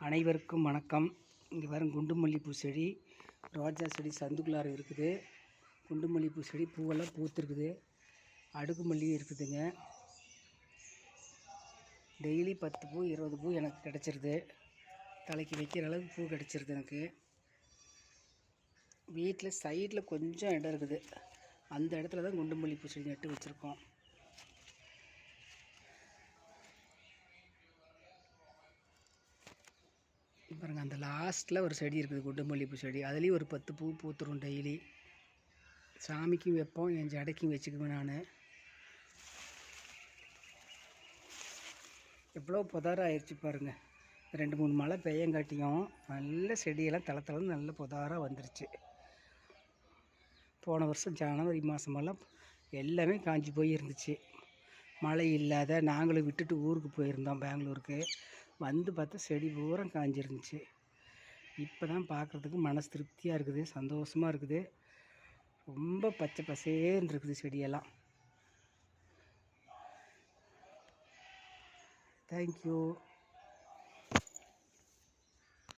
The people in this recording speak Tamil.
அனைவருக்கும் வணக்கம். இங்கே வரும் குண்டு மல்லிகைப்பூ செடி, ரோஜா செடி சந்துக்குள்ளார இருக்குது. குண்டு மல்லிகைப்பூ செடி பூவெல்லாம் பூத்துருக்குது. அடுக்கு மல்லிகை இருக்குதுங்க. டெய்லி 10 பூ 20 பூ எனக்கு கிடச்சிருது. தலைக்கு வைக்கிற அளவுக்கு பூ கிடச்சிருது எனக்கு. வீட்டில் சைடில் கொஞ்சம் இடம் இருக்குது. அந்த இடத்துல தான் குண்டு மல்லிகைப்பூ செடி நட்டு வச்சுருக்கோம். பாருங்கள், அந்த லாஸ்ட்டில் ஒரு செடி இருக்குது, குண்டு மல்லிகைப்பூ செடி. அதுலேயும் ஒரு 10 பூ பூத்துரும் டெய்லி. சாமிக்கும் வைப்போம், என் ஜடைக்கும் வச்சுக்குவேன் நான். எவ்வளோ புதாரம் ஆயிடுச்சு பாருங்கள். 2-3 மழை பெய்யங்காட்டியும் நல்ல செடியெல்லாம் தளத்தளன்னு நல்ல புதாராக வந்துருச்சு. போன வருஷம் ஜனவரி மாதமெல்லாம் எல்லாமே காஞ்சி போய் இருந்துச்சு. மழை இல்லாத நாங்களும் விட்டுட்டு ஊருக்கு போயிருந்தோம், பெங்களூருக்கு. வந்து பார்த்தா செடி பூரா காஞ்சிருந்துச்சு. இப்போ தான் பார்க்குறதுக்கு மனசு திருப்தியாக இருக்குது, சந்தோஷமாக இருக்குது. ரொம்ப பச்சை பசேன்னு இருக்குது செடியெல்லாம். தேங்க்யூ.